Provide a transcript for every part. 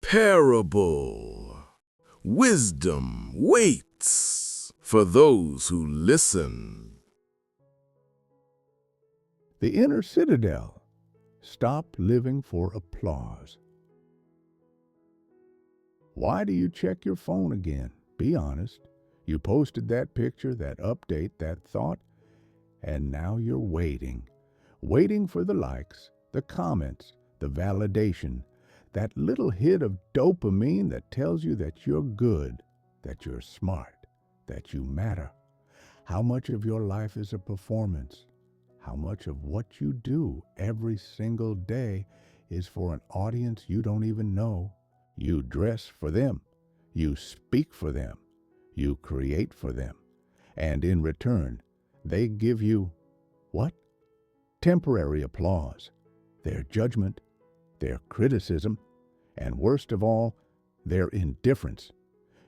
Parable. Wisdom waits for those who listen. The inner citadel. Stop living for applause. Why do you check your phone again? Be honest. You posted that picture, that update, that thought, and now you're waiting. Waiting for the likes, the comments, the validation, that little hit of dopamine that tells you that you're good, that you're smart, that you matter. How much of your life is a performance? How much of what you do every single day is for an audience you don't even know? You dress for them. You speak for them. You create for them. And in return, they give you what? Temporary applause, their judgment, their criticism, and worst of all, their indifference.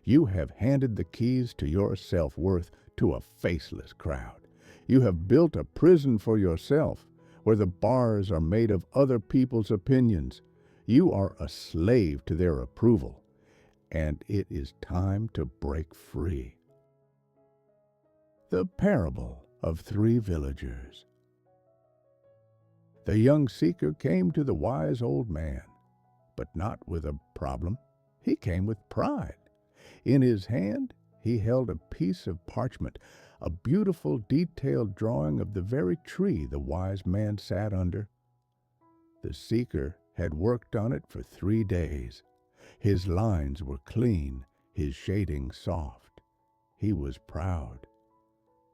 You have handed the keys to your self-worth to a faceless crowd. You have built a prison for yourself where the bars are made of other people's opinions. You are a slave to their approval, and it is time to break free. The parable of three villagers. The young seeker came to the wise old man, but not with a problem. He came with pride. In his hand, he held a piece of parchment, a beautiful detailed drawing of the very tree the wise man sat under. The seeker had worked on it for 3 days. His lines were clean, his shading soft. He was proud.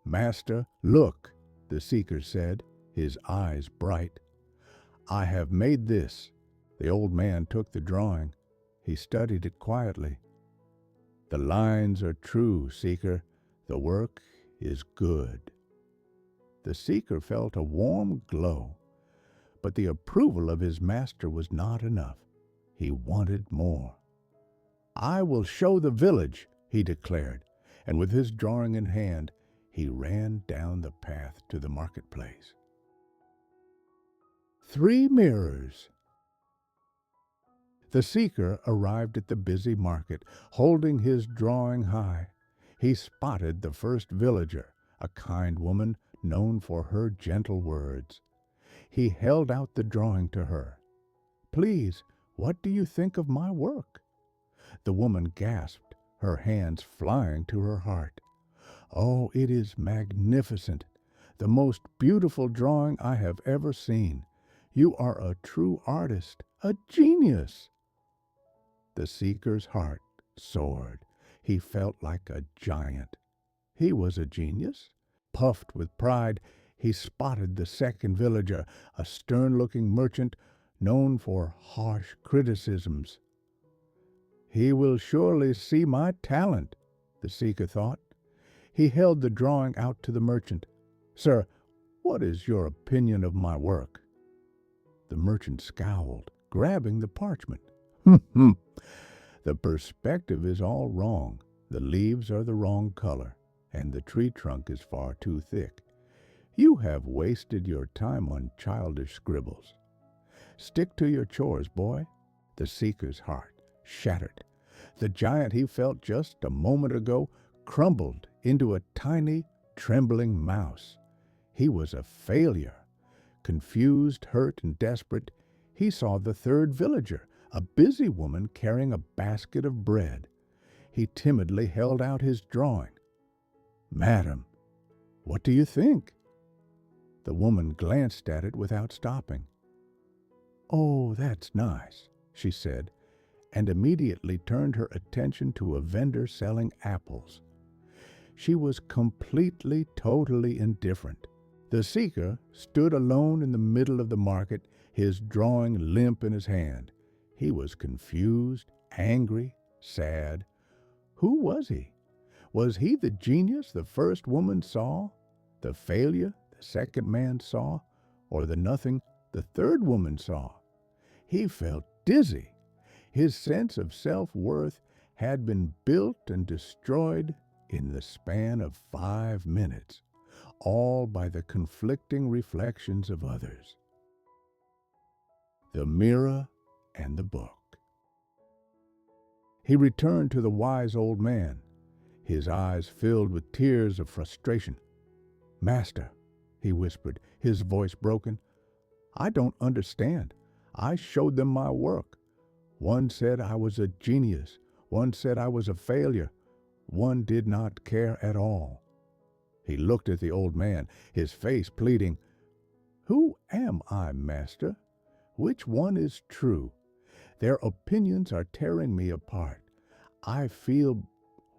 "Master, look," the seeker said, his eyes bright. "I have made this." The old man took the drawing. He studied it quietly. "The lines are true, seeker. The work is good." The seeker felt a warm glow, but the approval of his master was not enough. He wanted more. "I will show the village," he declared, and with his drawing in hand, he ran down the path to the marketplace. 3 mirrors. The seeker arrived at the busy market, holding his drawing high. He spotted the first villager, a kind woman known for her gentle words. He held out the drawing to her. "Please, what do you think of my work?" The woman gasped, her hands flying to her heart. "Oh, it is magnificent, the most beautiful drawing I have ever seen. You are a true artist, a genius." The seeker's heart soared. He felt like a giant. He was a genius. Puffed with pride, he spotted the second villager, a stern-looking merchant known for harsh criticisms. "He will surely see my talent," the seeker thought. He held the drawing out to the merchant. "Sir, what is your opinion of my work?" The merchant scowled, grabbing the parchment. "The perspective is all wrong. The leaves are the wrong color, and the tree trunk is far too thick. You have wasted your time on childish scribbles. Stick to your chores, boy." The seeker's heart shattered. The giant he felt just a moment ago crumbled into a tiny, trembling mouse. He was a failure. Confused, hurt, and desperate, he saw the third villager, a busy woman carrying a basket of bread. He timidly held out his drawing. "Madam, what do you think?" The woman glanced at it without stopping. "Oh, that's nice," she said, and immediately turned her attention to a vendor selling apples. She was completely, totally indifferent. The seeker stood alone in the middle of the market, his drawing limp in his hand. He was confused, angry, sad. Who was he? Was he the genius the first woman saw, the failure the second man saw, or the nothing the third woman saw? He felt dizzy. His sense of self-worth had been built and destroyed in the span of 5 minutes, all by the conflicting reflections of others. The mirror and the book. He returned to the wise old man, his eyes filled with tears of frustration. "Master," he whispered, his voice broken, "I don't understand. I showed them my work. One said I was a genius. One said I was a failure. One did not care at all." He looked at the old man, his face pleading, "Who am I, master? Which one is true? Their opinions are tearing me apart. I feel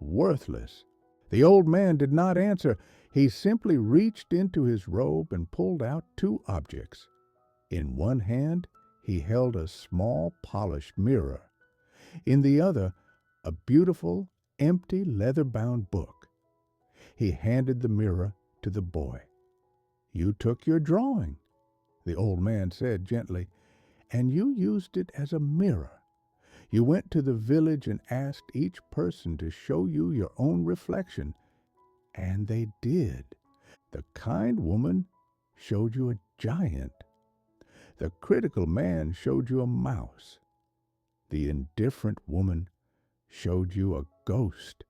worthless." The old man did not answer. He simply reached into his robe and pulled out two objects. In one hand, he held a small polished mirror. In the other, a beautiful, empty, leather-bound book. He handed the mirror to the boy. "You took your drawing," the old man said gently, "and you used it as a mirror. You went to the village and asked each person to show you your own reflection, and they did. The kind woman showed you a giant. The critical man showed you a mouse. The indifferent woman showed you a ghost.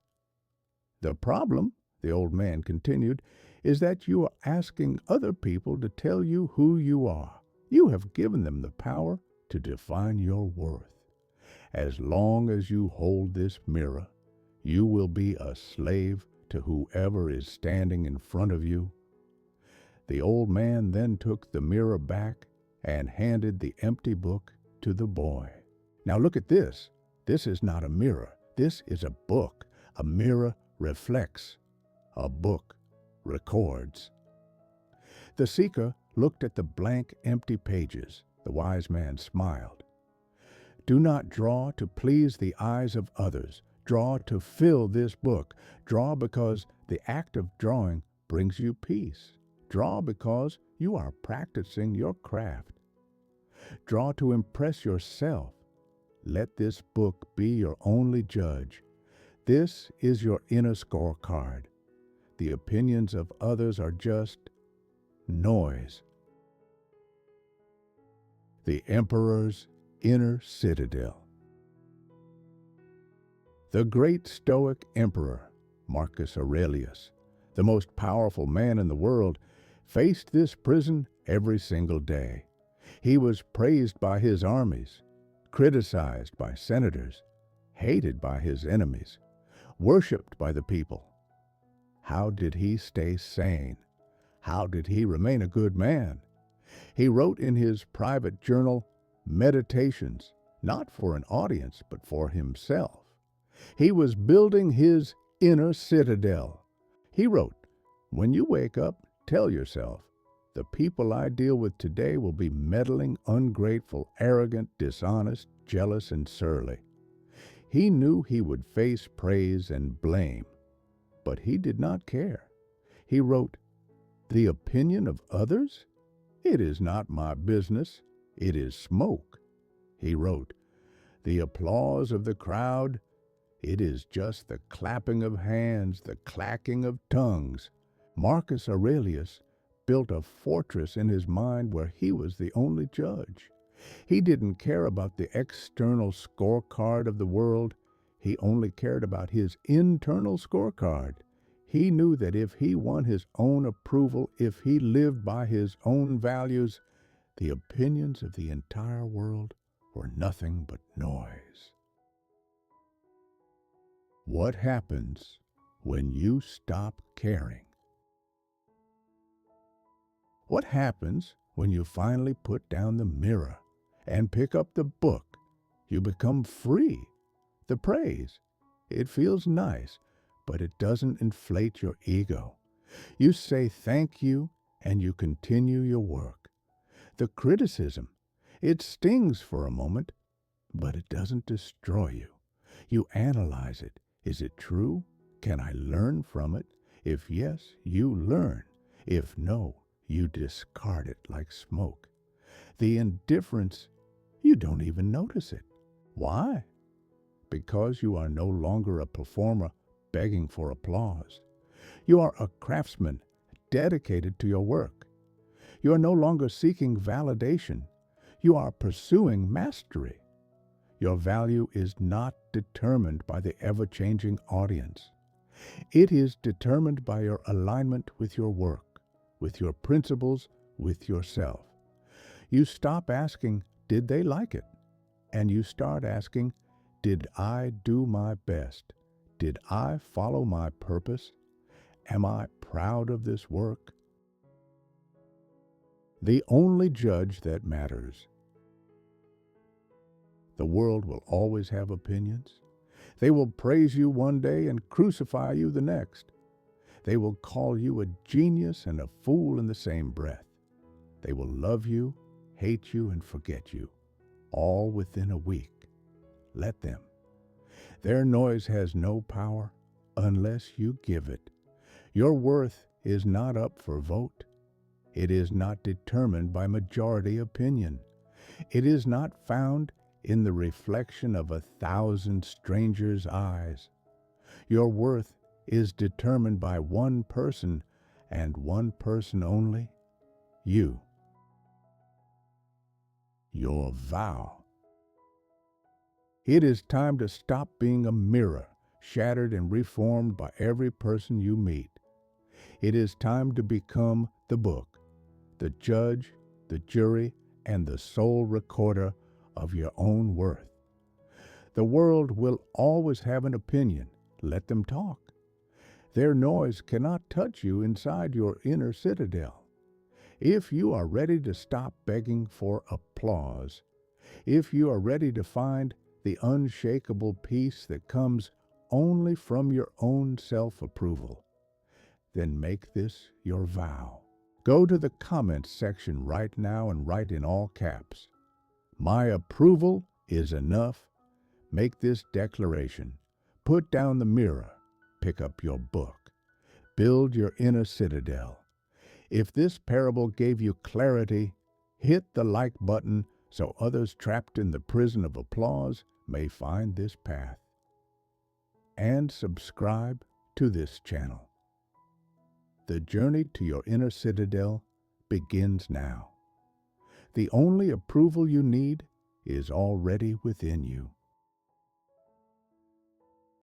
The problem," the old man continued, "is that you are asking other people to tell you who you are. You have given them the power to define your worth. As long as you hold this mirror, you will be a slave to whoever is standing in front of you." The old man then took the mirror back and handed the empty book to the boy. "Now look at this. This is not a mirror. This is a book. A mirror reflects. A book records." The seeker looked at the blank, empty pages. The wise man smiled. "Do not draw to please the eyes of others. Draw to fill this book. Draw because the act of drawing brings you peace. Draw because you are practicing your craft. Draw to impress yourself. Let this book be your only judge. This is your inner scorecard. The opinions of others are just noise." The Emperor's Inner Citadel. The great Stoic emperor, Marcus Aurelius, the most powerful man in the world, faced this prison every single day. He was praised by his armies, criticized by senators, hated by his enemies, worshipped by the people. How did he stay sane? How did he remain a good man? He wrote in his private journal meditations, not for an audience, but for himself. He was building his inner citadel. He wrote, "When you wake up, tell yourself, the people I deal with today will be meddling, ungrateful, arrogant, dishonest, jealous, and surly." He knew he would face praise and blame, but he did not care. He wrote, "The opinion of others? It is not my business. It is smoke." He wrote, "The applause of the crowd? It is just the clapping of hands, the clacking of tongues." Marcus Aurelius built a fortress in his mind where he was the only judge. He didn't care about the external scorecard of the world. He only cared about his internal scorecard. He knew that if he won his own approval, if he lived by his own values, the opinions of the entire world were nothing but noise. What happens when you stop caring? What happens when you finally put down the mirror and pick up the book? You become free. The praise, it feels nice, but it doesn't inflate your ego. You say thank you and you continue your work. The criticism, it stings for a moment, but it doesn't destroy you. You analyze it. Is it true? Can I learn from it? If yes, you learn. If no, you discard it like smoke. The indifference, you don't even notice it. Why? Because you are no longer a performer begging for applause. You are a craftsman dedicated to your work. You are no longer seeking validation. You are pursuing mastery. Your value is not determined by the ever-changing audience. It is determined by your alignment with your work, with your principles, with yourself. You stop asking, did they like it? And you start asking, did I do my best? Did I follow my purpose? Am I proud of this work? The only judge that matters. The world will always have opinions. They will praise you one day and crucify you the next. They will call you a genius and a fool in the same breath. They will love you, hate you, and forget you, all within a week. Let them. Their noise has no power unless you give it. Your worth is not up for vote. It is not determined by majority opinion. It is not found in the reflection of 1,000 strangers' eyes. Your worth is determined by one person and one person only, you. Your vow. It is time to stop being a mirror, shattered and reformed by every person you meet. It is time to become the book, the judge, the jury, and the sole recorder of your own worth. The world will always have an opinion. Let them talk. Their noise cannot touch you inside your inner citadel. If you are ready to stop begging for applause, if you are ready to find the unshakable peace that comes only from your own self-approval, then make this your vow. Go to the comments section right now and write in all caps, "My approval is enough." Make this declaration. Put down the mirror. Pick up your book. Build your inner citadel. If this parable gave you clarity, hit the like button so others trapped in the prison of applause may find this path. And subscribe to this channel. The journey to your inner citadel begins now. The only approval you need is already within you.